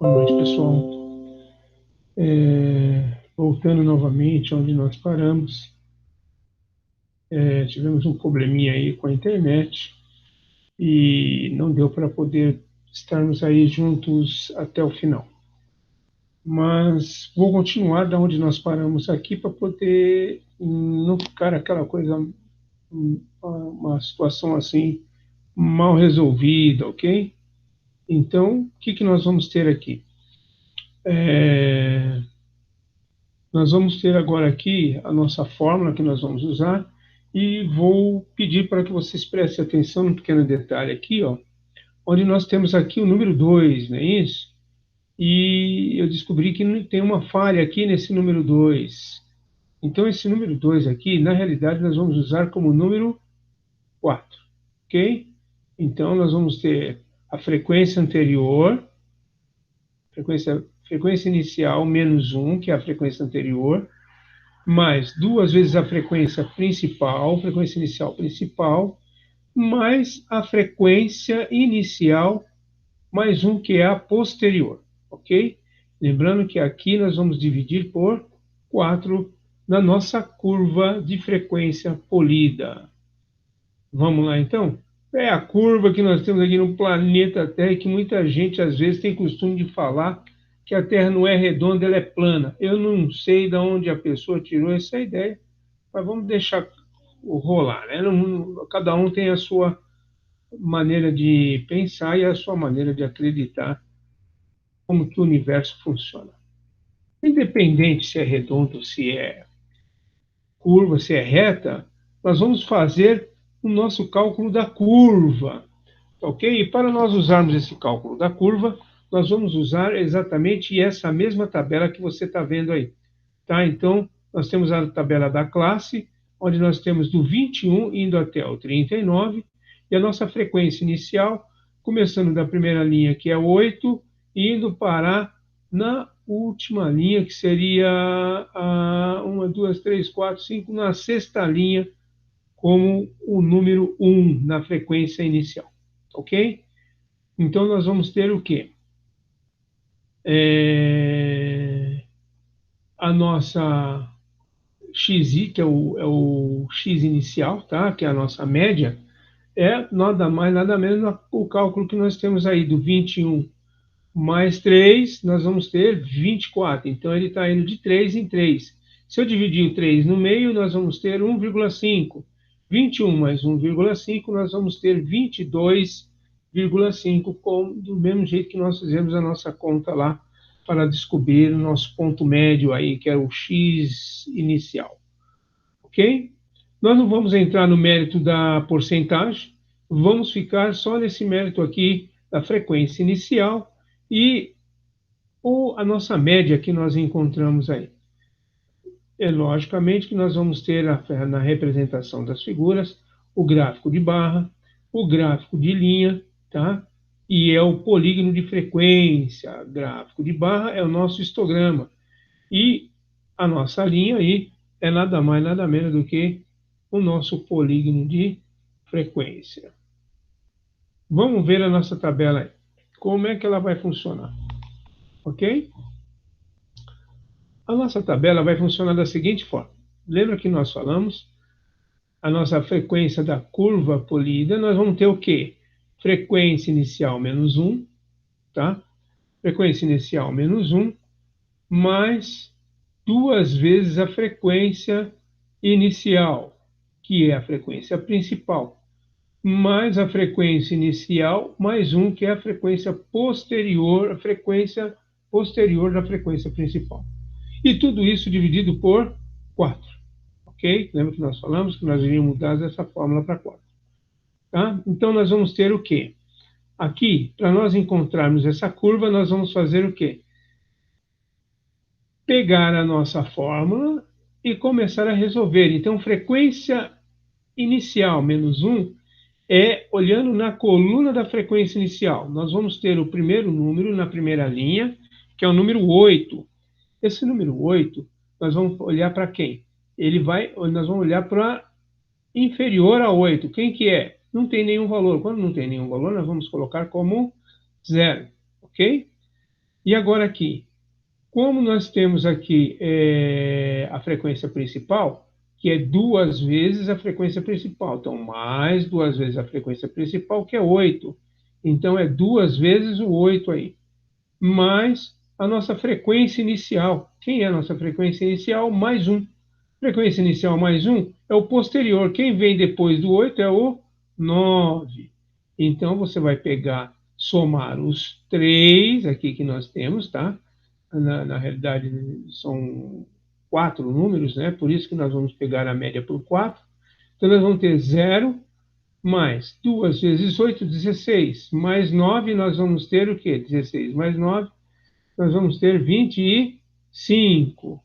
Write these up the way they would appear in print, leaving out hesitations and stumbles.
Boa noite, pessoal. Voltando novamente onde nós paramos, tivemos um probleminha aí com a internet e não deu para poder estarmos aí juntos até o final. Mas vou continuar da onde nós paramos aqui para poder não ficar aquela coisa, uma situação assim mal resolvida, ok? Então, o que nós vamos ter aqui? É, Nós vamos ter agora aqui a nossa fórmula que nós vamos usar e vou pedir para que vocês prestem atenção num pequeno detalhe aqui, ó, onde nós temos aqui o número 2, não é isso? E eu descobri que tem uma falha aqui nesse número 2. Então, esse número 2 aqui, na realidade, nós vamos usar como número 4, ok? Então, nós vamos ter a frequência anterior, frequência inicial menos 1, que é a frequência anterior, mais duas vezes a frequência inicial principal, mais a frequência inicial, mais um que é a posterior, ok? Lembrando que aqui nós vamos dividir por 4 na nossa curva de frequência polida. Vamos lá, então? É a curva que nós temos aqui no planeta Terra, que muita gente às vezes tem costume de falar que a Terra não é redonda, ela é plana. Eu não sei de onde a pessoa tirou essa ideia, mas vamos deixar rolar, né? Cada um tem a sua maneira de pensar e a sua maneira de acreditar como que o universo funciona. Independente se é redondo, se é curva, se é reta, nós vamos fazer o nosso cálculo da curva, ok? E para nós usarmos esse cálculo da curva, nós vamos usar exatamente essa mesma tabela que você está vendo aí, tá? Então, nós temos a tabela da classe, onde nós temos do 21 indo até o 39, e a nossa frequência inicial, começando da primeira linha, que é 8, indo parar na última linha, que seria a 1, 2, 3, 4, 5, na sexta linha, como o número 1 na frequência inicial, ok? Então, nós vamos ter o quê? A nossa xi, que é o x inicial, tá? Que é a nossa média, é nada mais, nada menos o cálculo que nós temos aí do 21 mais 3, nós vamos ter 24. Então, ele está indo de 3 em 3. Se eu dividir o 3 no meio, nós vamos ter 1,5. 21 mais 1,5, nós vamos ter 22,5, do mesmo jeito que nós fizemos a nossa conta lá para descobrir o nosso ponto médio aí, que é o x inicial. Ok? Nós não vamos entrar no mérito da porcentagem, vamos ficar só nesse mérito aqui da frequência inicial e a nossa média que nós encontramos aí. Logicamente que nós vamos ter na representação das figuras o gráfico de barra, o gráfico de linha, tá? E é o polígono de frequência. Gráfico de barra é o nosso histograma. E a nossa linha aí é nada mais, nada menos do que o nosso polígono de frequência. Vamos ver a nossa tabela aí. Como é que ela vai funcionar? Ok? A nossa tabela vai funcionar da seguinte forma. Lembra que nós falamos? A nossa frequência da curva polida, nós vamos ter o quê? Frequência inicial menos 1, tá? Frequência inicial menos 1, mais duas vezes a frequência inicial, que é a frequência principal, mais a frequência inicial, mais um, que é a frequência posterior, a frequência posterior da frequência principal. E tudo isso dividido por 4. Ok? Lembra que nós falamos que nós iríamos mudar essa fórmula para 4. Tá? Então, nós vamos ter o quê? Aqui, para nós encontrarmos essa curva, nós vamos fazer o quê? Pegar a nossa fórmula e começar a resolver. Então, frequência inicial menos 1 é olhando na coluna da frequência inicial. Nós vamos ter o primeiro número na primeira linha, que é o número 8. Esse número 8, nós vamos olhar para quem? Nós vamos olhar para inferior a 8. Quem que é? Não tem nenhum valor. Quando não tem nenhum valor, nós vamos colocar como zero, ok? E agora aqui, como nós temos aqui a frequência principal, que é 2 vezes a frequência principal. Então, mais 2 vezes a frequência principal, que é 8. Então, é 2 vezes o 8 aí. Mais a nossa frequência inicial. Quem é a nossa frequência inicial? Mais 1. Frequência inicial mais 1 é o posterior. Quem vem depois do 8 é o 9. Então, você vai pegar, somar os 3 aqui que nós temos, tá? Na realidade, são 4 números, né? Por isso que nós vamos pegar a média por 4. Então, nós vamos ter 0 mais 2 vezes 8, 16. Mais 9, nós vamos ter o quê? 16 mais 9, nós vamos ter 25.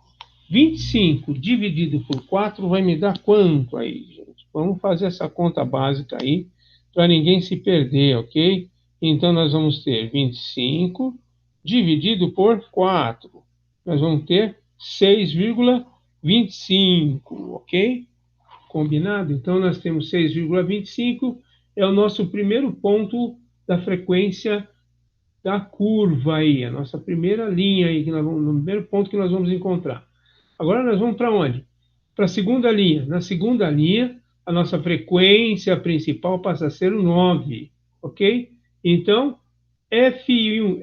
25 dividido por 4 vai me dar quanto aí, gente? Vamos fazer essa conta básica aí, para ninguém se perder, ok? Então, nós vamos ter 25 dividido por 4. Nós vamos ter 6,25, ok? Combinado? Então, nós temos 6,25, é o nosso primeiro ponto da frequência da curva aí, a nossa primeira linha aí, no primeiro ponto que nós vamos encontrar. Agora nós vamos para onde? Para a segunda linha. Na segunda linha, a nossa frequência principal passa a ser o 9, ok? Então, F1,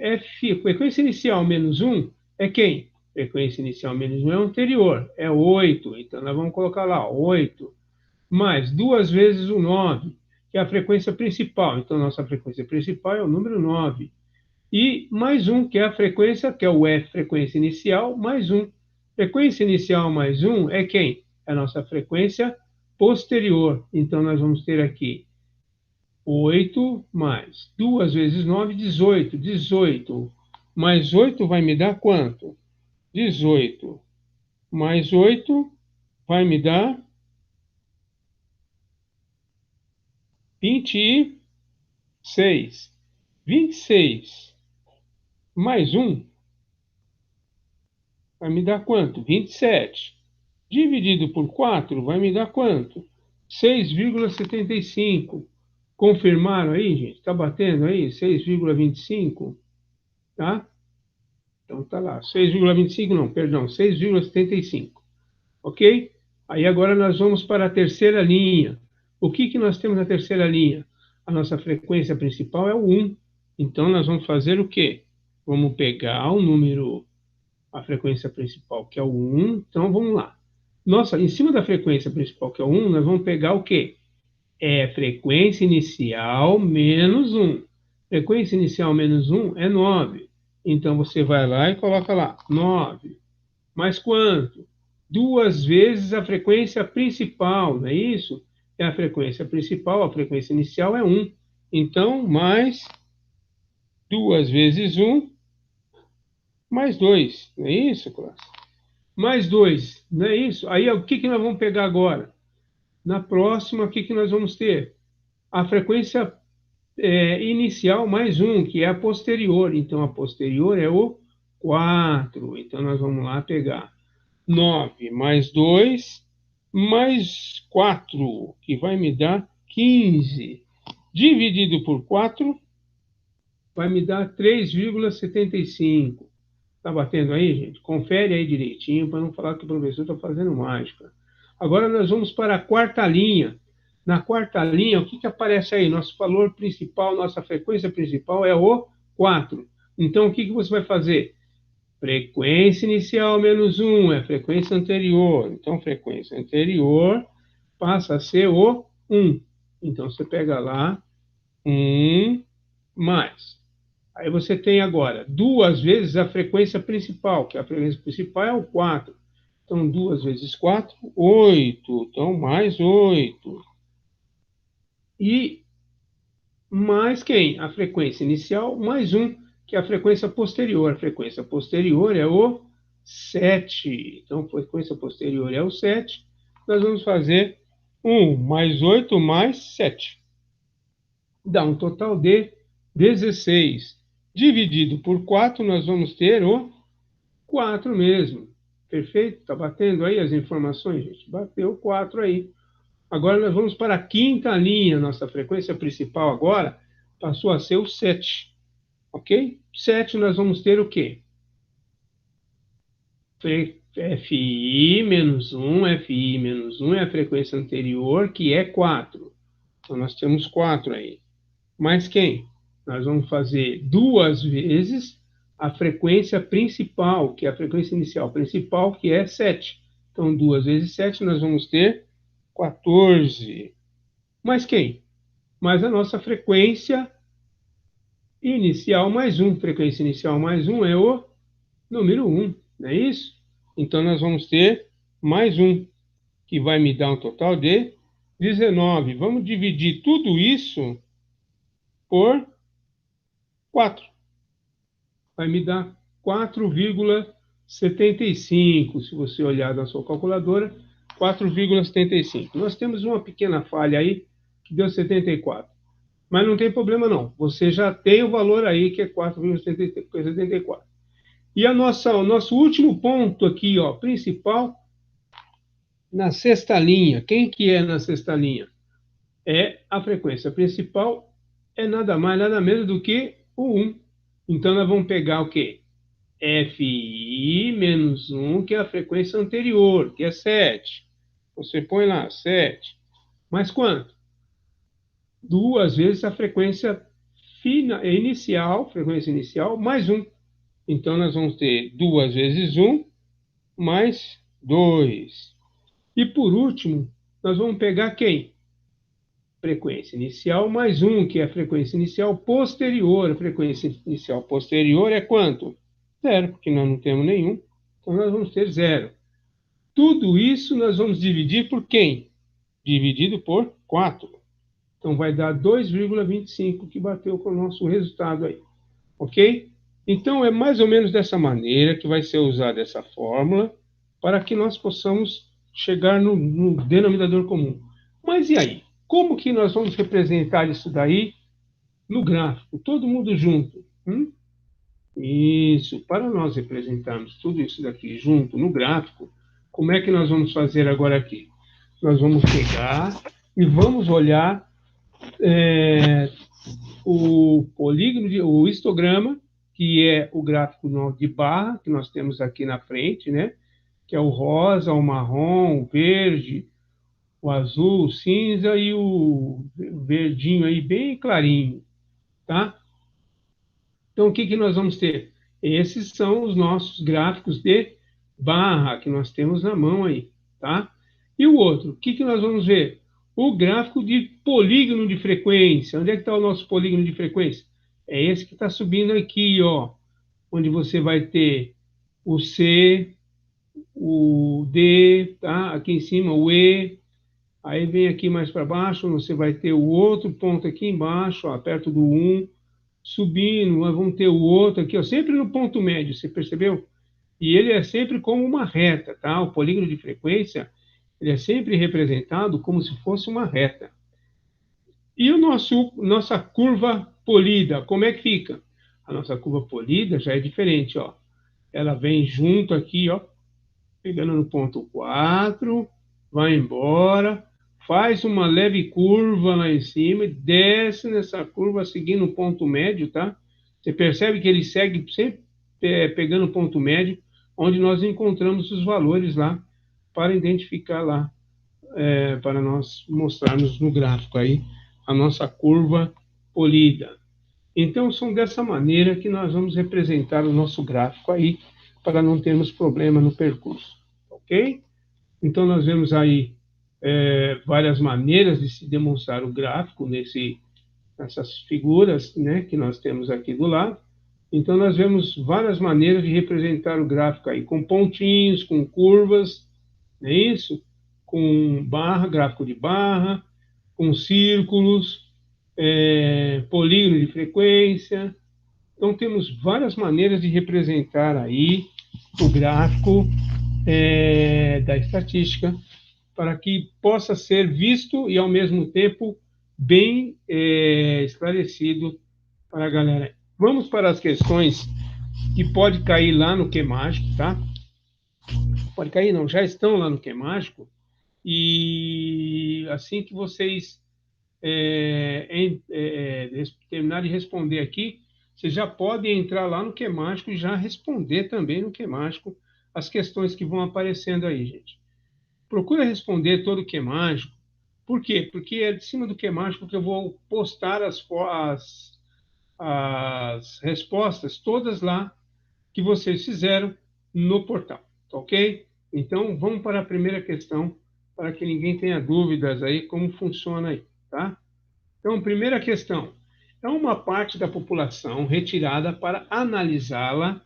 frequência inicial menos 1 é quem? Frequência inicial menos 1 é o anterior, é 8. Então, nós vamos colocar lá, 8. Mais 2 vezes o 9, que é a frequência principal. Então, nossa frequência principal é o número 9. E mais 1, que é a frequência, que é o F, frequência inicial, mais 1. Frequência inicial mais 1 é quem? É a nossa frequência posterior. Então, nós vamos ter aqui 8 mais 2 vezes 9, 18. 18 mais 8 vai me dar quanto? 18 mais 8 vai me dar 26. 26 mais 1 vai me dar quanto? 27. Dividido por 4 vai me dar quanto? 6,75. Confirmaram aí, gente? Está batendo aí? 6,25? Tá? Então tá lá. 6,25 não, perdão, 6,75. Ok? Aí agora nós vamos para a terceira linha. O que nós temos na terceira linha? A nossa frequência principal é o 1. Então nós vamos fazer o quê? Vamos pegar o número, a frequência principal, que é o 1. Então vamos lá. Nossa, em cima da frequência principal, que é o 1, nós vamos pegar o quê? É frequência inicial menos 1. Frequência inicial menos 1 é 9. Então você vai lá e coloca lá, 9. Mais quanto? 2 vezes a frequência principal, não é isso? É a frequência principal, a frequência inicial é 1. Então, mais 2 vezes 1, mais 2. Não é isso, classe? Mais 2, não é isso? Aí, o que nós vamos pegar agora? Na próxima, o que nós vamos ter? A frequência inicial mais 1, que é a posterior. Então, a posterior é o 4. Então, nós vamos lá pegar 9 mais 2 mais 4, que vai me dar 15. Dividido por 4, vai me dar 3,75. Está batendo aí, gente? Confere aí direitinho, para não falar que o professor está fazendo mágica. Agora nós vamos para a quarta linha. Na quarta linha, o que aparece aí? Nosso valor principal, nossa frequência principal é o 4. Então, o que você vai fazer? Frequência inicial menos 1 é a frequência anterior. Então, frequência anterior passa a ser o 1. Então, você pega lá 1 mais. Aí você tem agora 2 vezes a frequência principal, que a frequência principal é o 4. Então, 2 vezes 4, 8. Então, mais 8. E mais quem? A frequência inicial, mais 1, que é a frequência posterior. A frequência posterior é o 7. Então, a frequência posterior é o 7. Nós vamos fazer 1 mais 8 mais 7. Dá um total de 16. Dividido por 4, nós vamos ter o 4 mesmo. Perfeito? Está batendo aí as informações, gente? Bateu 4 aí. Agora nós vamos para a quinta linha. Nossa frequência principal agora passou a ser o 7. ok? 7 nós vamos ter o quê? FI menos 1, FI menos 1 é a frequência anterior, que é 4. Então, nós temos 4 aí. Mais quem? Nós vamos fazer duas vezes a frequência principal, que é a frequência inicial principal, que é 7. Então, 2 vezes 7, nós vamos ter 14. Mais quem? Mais a nossa frequência inicial mais 1. Frequência inicial mais 1 é o número 1, não é isso? Então, nós vamos ter mais 1, que vai me dar um total de 19. Vamos dividir tudo isso por 4. Vai me dar 4,75. Se você olhar na sua calculadora, 4,75. Nós temos uma pequena falha aí, que deu 74. Mas não tem problema não. Você já tem o valor aí, que é 4,74. E o nosso último ponto aqui, ó, principal, na sexta linha. Quem que é na sexta linha? É a frequência principal, é nada mais, nada menos do que o 1. Então, nós vamos pegar o quê? FI menos 1, que é a frequência anterior, que é 7. Você põe lá, 7. Mais quanto? Duas vezes a frequência inicial, mais 1. Então, nós vamos ter 2 vezes 1, mais 2. E, por último, nós vamos pegar quem? Frequência inicial mais 1, que é a frequência inicial posterior. A frequência inicial posterior é quanto? 0, porque nós não temos nenhum. Então, nós vamos ter 0. Tudo isso nós vamos dividir por quem? Dividido por 4. Então, vai dar 2,25, que bateu com o nosso resultado aí. Ok? Então, é mais ou menos dessa maneira que vai ser usada essa fórmula para que nós possamos chegar no denominador comum. Mas e aí? Como que nós vamos representar isso daí no gráfico? Todo mundo junto. Isso. Para nós representarmos tudo isso daqui junto no gráfico, como é que nós vamos fazer agora aqui? Nós vamos pegar e vamos olhar o polígono, o histograma, que é o gráfico de barra que nós temos aqui na frente, né? Que é o rosa, o marrom, o verde, o azul, o cinza e o verdinho aí bem clarinho, tá? Então, o que que nós vamos ter? Esses são os nossos gráficos de barra que nós temos na mão aí, tá? E o outro, o que que nós vamos ver? O gráfico de polígono de frequência. Onde é que está o nosso polígono de frequência? É esse que está subindo aqui, ó, onde você vai ter o C, o D, tá? Aqui em cima o E. Aí vem aqui mais para baixo, você vai ter o outro ponto aqui embaixo, ó, perto do 1. Subindo, nós vamos ter o outro aqui, ó, sempre no ponto médio, você percebeu? E ele é sempre como uma reta, tá? O polígono de frequência, ele é sempre representado como se fosse uma reta. E nossa curva polida, como é que fica? A nossa curva polida já é diferente, ó. Ela vem junto aqui, ó, pegando no ponto 4, vai embora, faz uma leve curva lá em cima, desce nessa curva seguindo o ponto médio, tá? Você percebe que ele segue sempre pegando o ponto médio, onde nós encontramos os valores lá para identificar lá, para nós mostrarmos no gráfico aí a nossa curva polida. Então, são dessa maneira que nós vamos representar o nosso gráfico aí, para não termos problema no percurso, ok? Então, nós vemos aí várias maneiras de se demonstrar o gráfico nessas figuras, né, que nós temos aqui do lado. Então, nós vemos várias maneiras de representar o gráfico aí, com pontinhos, com curvas, não é isso? Com barra, gráfico de barra, com círculos, polígono de frequência. Então, temos várias maneiras de representar aí o gráfico da estatística para que possa ser visto e, ao mesmo tempo, bem esclarecido para a galera. Vamos para as questões que pode cair lá no Que Mágico, tá? Pode cair, não, já estão lá no Que Mágico. E assim que vocês terminarem de responder aqui, Vocês já podem entrar lá no Qmágico e já responder também no Qmágico as questões que vão aparecendo aí, gente. Procura responder todo o Qmágico. Por quê? Porque é de cima do Qmágico que eu vou postar as respostas todas lá que vocês fizeram no portal, tá ok? Então, vamos para a primeira questão, para que ninguém tenha dúvidas aí como funciona aí, tá? Então, primeira questão. É uma parte da população retirada para analisá-la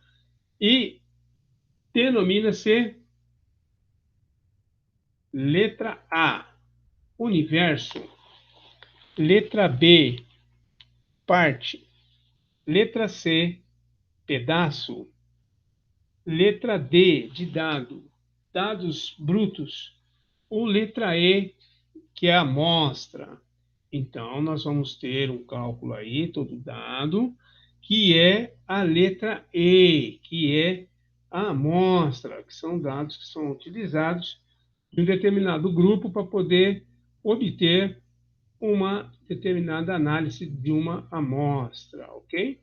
e denomina-se letra A, universo, letra B, parte, letra C, pedaço, letra D, de dado, dados brutos, ou letra E, que é a amostra. Então, nós vamos ter um cálculo aí, todo dado, que é a letra E, que é a amostra, que são dados que são utilizados de um determinado grupo para poder obter uma determinada análise de uma amostra, ok?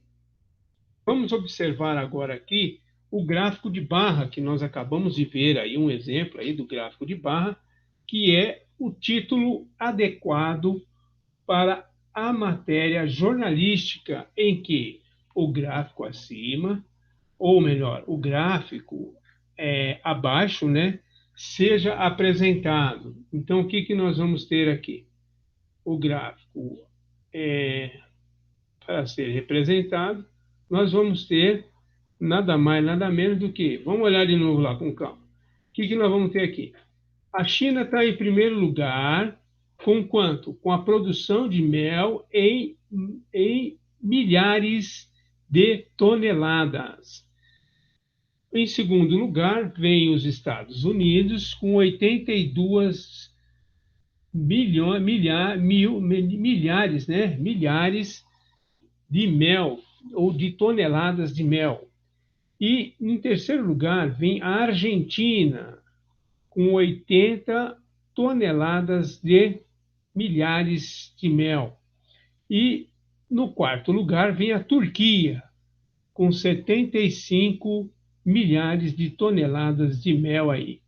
Vamos observar agora aqui o gráfico de barra que nós acabamos de ver aí, um exemplo aí do gráfico de barra, que é o título adequado para a matéria jornalística em que o gráfico acima, ou melhor, o gráfico abaixo, né, seja apresentado. Então, o que, que nós vamos ter aqui? O gráfico para ser representado, nós vamos ter nada mais, nada menos do que. Vamos olhar de novo lá com calma. O que, que nós vamos ter aqui? A China está em primeiro lugar, com quanto? Com a produção de mel em milhares de toneladas. Em segundo lugar, vem os Estados Unidos, com 82 milhares, né? Milhares de mel, ou de toneladas de mel. E, em terceiro lugar, vem a Argentina, com 80 toneladas de milhares de mel. E, no quarto lugar, vem a Turquia, com 75 milhares de toneladas de mel aí.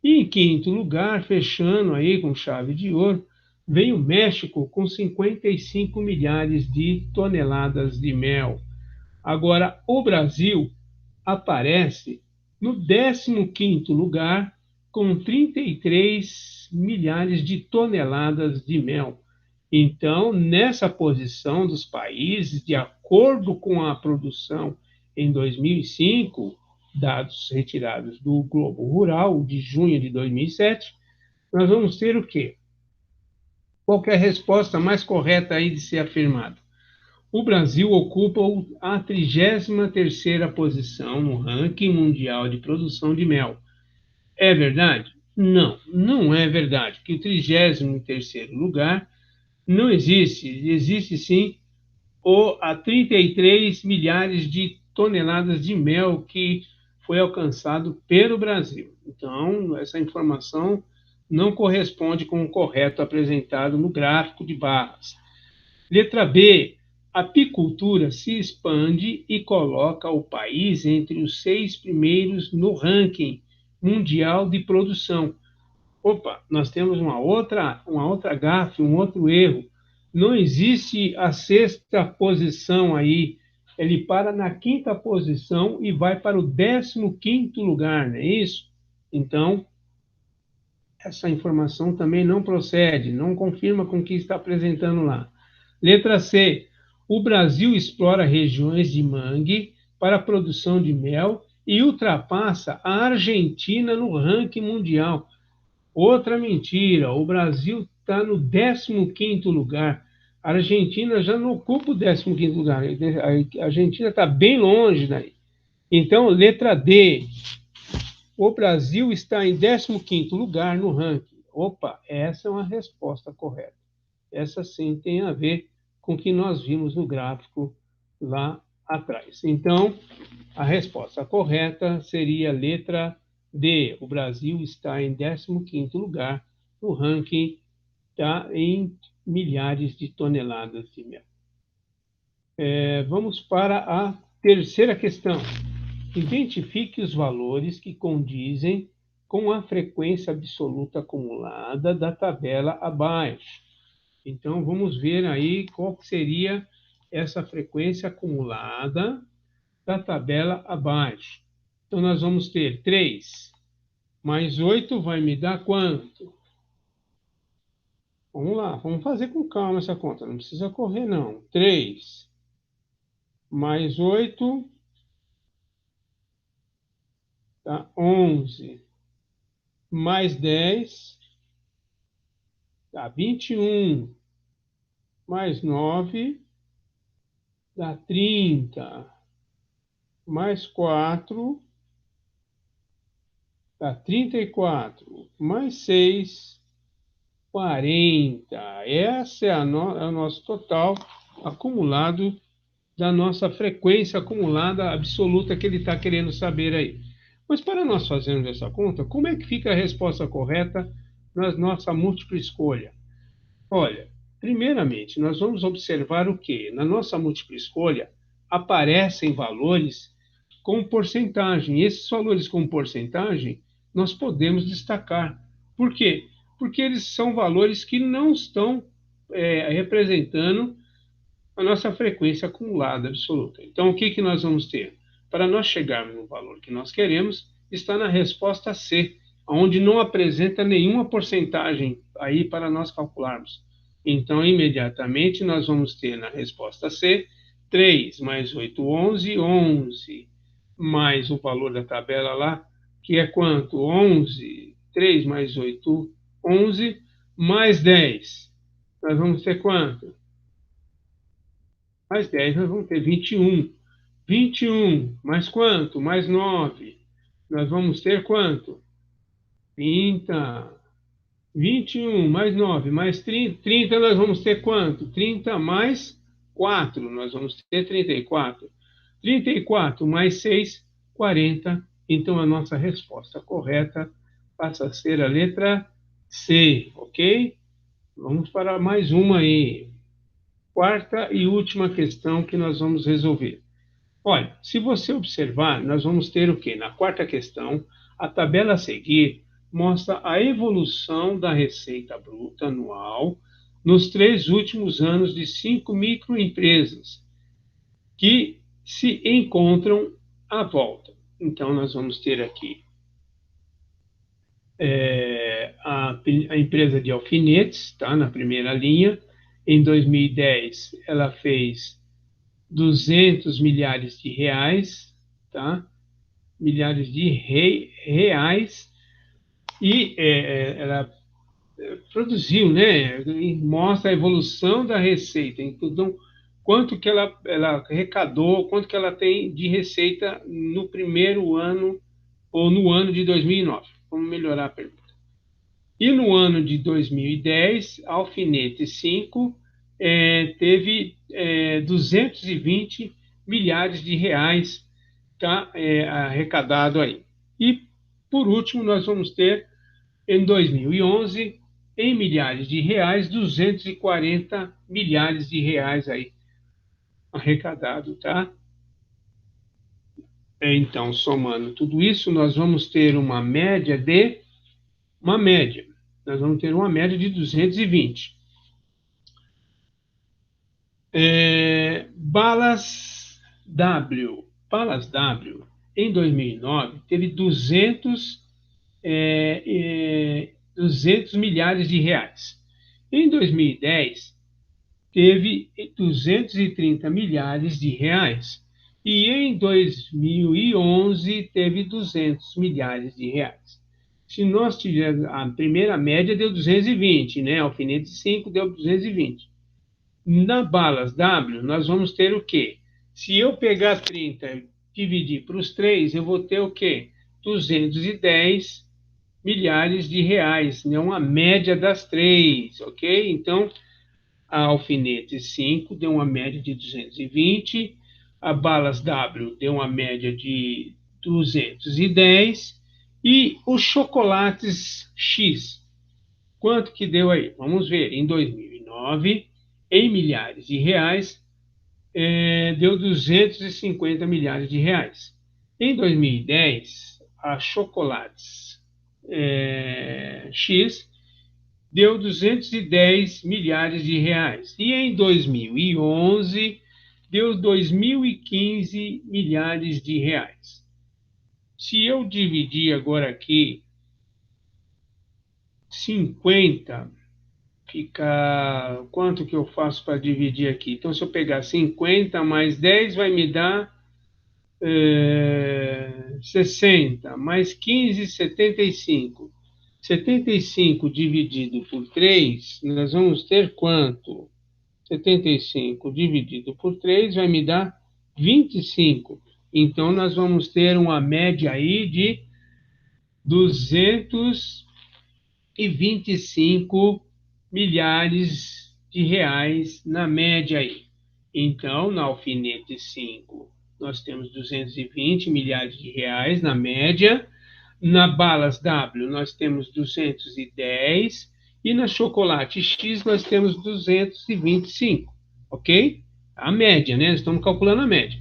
E, em quinto lugar, fechando aí com chave de ouro, vem o México, com 55 milhares de toneladas de mel. Agora, o Brasil aparece no 15º lugar, com 33 milhares de toneladas de mel. Então, nessa posição dos países, de acordo com a produção em 2005, dados retirados do Globo Rural de junho de 2007, nós vamos ter o quê? Qual que é a resposta mais correta aí de ser afirmada? O Brasil ocupa a 33ª posição no ranking mundial de produção de mel. É verdade? Não, não é verdade, que o 33º lugar não existe. Existe sim a 33 milhares de toneladas de mel que foi alcançado pelo Brasil. Então, essa informação não corresponde com o correto apresentado no gráfico de barras. Letra B. A apicultura se expande e coloca o país entre os 6 primeiros no ranking mundial de produção. Opa, nós temos uma outra gafe, um outro erro. Não existe a sexta posição aí. Ele para na quinta posição e vai para o 15º lugar, não é isso? Então, essa informação também não procede, não confirma com o que está apresentando lá. Letra C. O Brasil explora regiões de mangue para a produção de mel e ultrapassa a Argentina no ranking mundial. Outra mentira, o Brasil está no 15º lugar. A Argentina já não ocupa o 15º lugar. A Argentina está bem longe daí. Então, letra D. O Brasil está em 15º lugar no ranking. Opa, essa é uma resposta correta. Essa sim tem a ver com o que nós vimos no gráfico lá atrás. Então, a resposta correta seria a letra D. O Brasil está em 15º lugar no ranking, está em milhares de toneladas de mel. Vamos para a terceira questão. Identifique os valores que condizem com a frequência absoluta acumulada da tabela abaixo. Então, vamos ver aí qual seria essa frequência acumulada da tabela abaixo. Então, nós vamos ter 3 mais 8 vai me dar quanto? Vamos lá, vamos fazer com calma essa conta, não precisa correr não. 3 mais 8 dá 11, mais 10 dá 21, mais 9 dá 30, mais 4 dá 34, mais 6, 40. Esse é o nosso total acumulado da nossa frequência acumulada absoluta que ele está querendo saber aí. Mas para nós fazermos essa conta, como é que fica a resposta correta na nossa múltipla escolha? Olha, primeiramente, nós vamos observar o quê? Na nossa múltipla escolha, aparecem valores com porcentagem. E esses valores com porcentagem, nós podemos destacar. Por quê? Porque eles são valores que não estão representando a nossa frequência acumulada absoluta. Então, o que, que nós vamos ter? Para nós chegarmos no valor que nós queremos, está na resposta C, onde não apresenta nenhuma porcentagem aí para nós calcularmos. Então, imediatamente, nós vamos ter na resposta C 3 mais 8, 11, 11, mais o valor da tabela lá, que é quanto? 11, 3 mais 8, 11, mais 10. Nós vamos ter quanto? Mais 10, nós vamos ter 21. 21, mais quanto? Mais 9. Nós vamos ter quanto? 30. 21 mais 9, mais 30. 30 nós vamos ter quanto? 30 mais 4, nós vamos ter 34. 34 mais 6, 40. Então, a nossa resposta correta passa a ser a letra C, ok? Vamos para mais uma aí. Quarta e última questão que nós vamos resolver. Olha, se você observar, nós vamos ter o quê? Na quarta questão, a tabela a seguir mostra a evolução da receita bruta anual nos 3 últimos anos de 5 microempresas que se encontram à volta. Então, nós vamos ter aqui a empresa de alfinetes, tá? Na primeira linha. Em 2010, ela fez 200 milhares de reais, tá? Milhares de reais, e ela produziu, né? Mostra a evolução da receita. Então, quanto que ela arrecadou, quanto que ela tem de receita no primeiro ano ou no ano de 2009. Vamos melhorar a pergunta. E no ano de 2010, a Alfinete 5 teve 220 milhares de reais, tá, arrecadado aí. E, por último, nós vamos ter, em 2011, em milhares de reais, 240 milhares de reais aí arrecadado, tá? Então, somando tudo isso, nós vamos ter uma média. Nós vamos ter uma média de 220. Balas W, em 2009, teve 200 milhares de reais. Em 2010, teve 230 milhares de reais. E em 2011, teve 200 milhares de reais. Se nós tivermos a primeira média, deu 220, né? Alfinete 5 deu 220. Na balas W, nós vamos ter o quê? Se eu pegar 30 e dividir para os 3, eu vou ter o quê? 210 milhares de reais, né? Uma média das 3, ok? Então, a alfinete 5 deu uma média de 220, a balas W deu uma média de 210 e os chocolates X, quanto que deu aí? Vamos ver, em 2009, em milhares de reais, deu 250 milhares de reais. Em 2010, a Chocolates X deu 210 milhares de reais. E em 2011, deu 2.015 milhares de reais. Se eu dividir agora aqui 50, fica... Quanto que eu faço para dividir aqui? Então, se eu pegar 50 mais 10, vai me dar 60, mais 15, 75. 75 dividido por 3, nós vamos ter quanto? 75 dividido por 3 vai me dar 25. Então, nós vamos ter uma média aí de 225 milhares de reais na média aí. Então, na Alfinete 5, nós temos 220 milhares de reais na média. Na Balas W, nós temos 210. E na Chocolate X, nós temos 225. Ok? A média, né? Estamos calculando a média.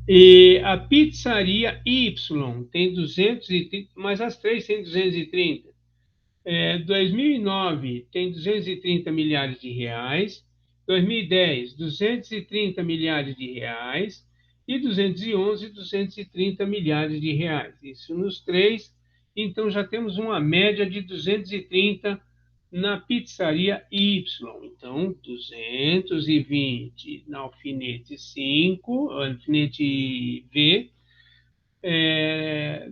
E a Pizzaria Y tem 230, mas as três têm 230. 2009 tem 230 milhares de reais, 2010, 230 milhares de reais e 211, 230 milhares de reais. Isso nos três, então já temos uma média de 230 na Pizzaria Y. Então, 220 na Alfinete 5, Alfinete V,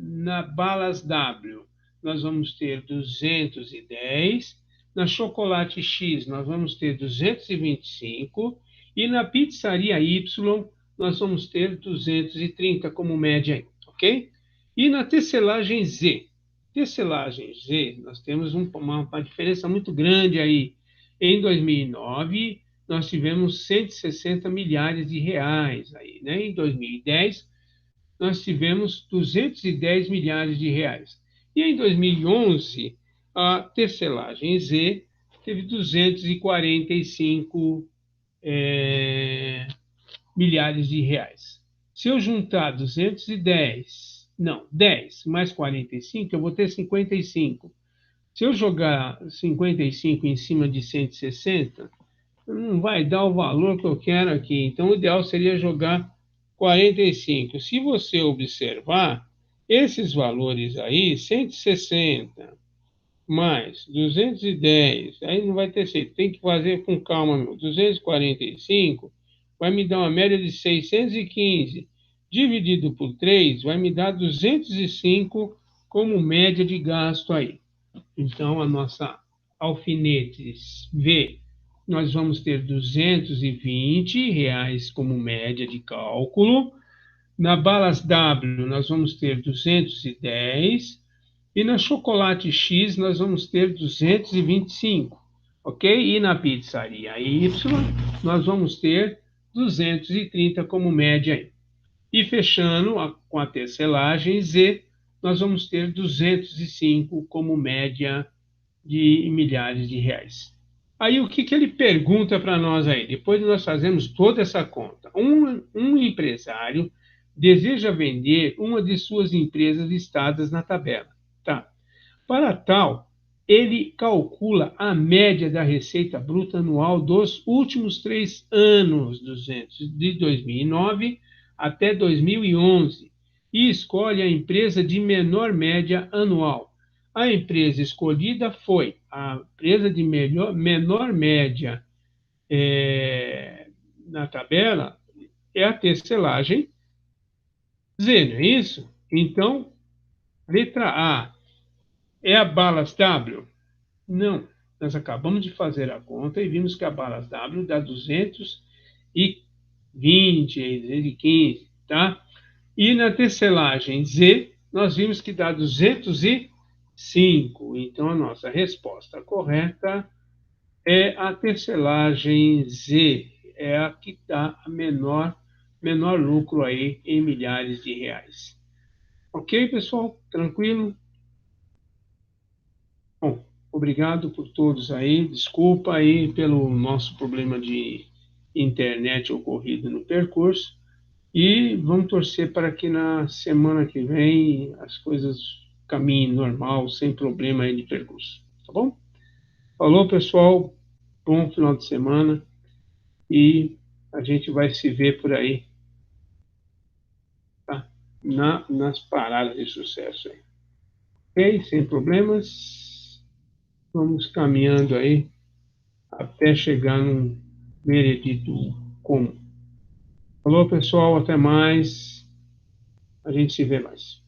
na Balas W, nós vamos ter 210. Na Chocolate X, nós vamos ter 225. E na Pizzaria Y, nós vamos ter 230 como média aí, ok? E na Tecelagem Z? Tecelagem Z, nós temos uma diferença muito grande aí. Em 2009, nós tivemos 160 milhares de reais aí, né? Em 2010, nós tivemos 210 milhares de reais. E em 2011, a Tecelagem Z teve 245 milhares de reais. Se eu juntar 210, não, 10 mais 45, eu vou ter 55. Se eu jogar 55 em cima de 160, não vai dar o valor que eu quero aqui. Então, o ideal seria jogar 45. Se você observar, esses valores aí, 160 mais 210, aí não vai ter jeito, tem que fazer com calma, meu. 245 vai me dar uma média de 615, dividido por 3, vai me dar 205 como média de gasto aí. Então, a nossa Alfinetes V, nós vamos ter 220 reais como média de cálculo. Na Balas W, nós vamos ter 210. E na Chocolate X, nós vamos ter 225. Ok? E na Pizzaria Y, nós vamos ter 230 como média aí. E fechando com a tecelagem Z, nós vamos ter 205 como média de milhares de reais. Aí o que ele pergunta para nós aí? Depois de nós fazermos toda essa conta, um empresário deseja vender uma de suas empresas listadas na tabela. Tá? Para tal, ele calcula a média da receita bruta anual dos últimos 3 anos, de 2009 até 2011, e escolhe a empresa de menor média anual. A empresa escolhida foi a empresa de menor média na tabela, é a Tecelagem Z, não é isso? Então, letra A é a Balas W? Não. Nós acabamos de fazer a conta e vimos que a Balas W dá 220, 215, tá? E na Tecelagem Z, nós vimos que dá 205. Então, a nossa resposta correta é a Tecelagem Z. É a que dá a menor lucro aí em milhares de reais. Ok, pessoal? Tranquilo? Bom, obrigado por todos aí. Desculpa aí pelo nosso problema de internet ocorrido no percurso. E vamos torcer para que na semana que vem as coisas caminhem normal, sem problema aí de percurso. Tá bom? Falou, pessoal. Bom final de semana. E a gente vai se ver por aí, tá? Nas paradas de sucesso aí. Ok? Sem problemas. Vamos caminhando aí até chegar num veredito comum. Falou, pessoal. Até mais. A gente se vê mais.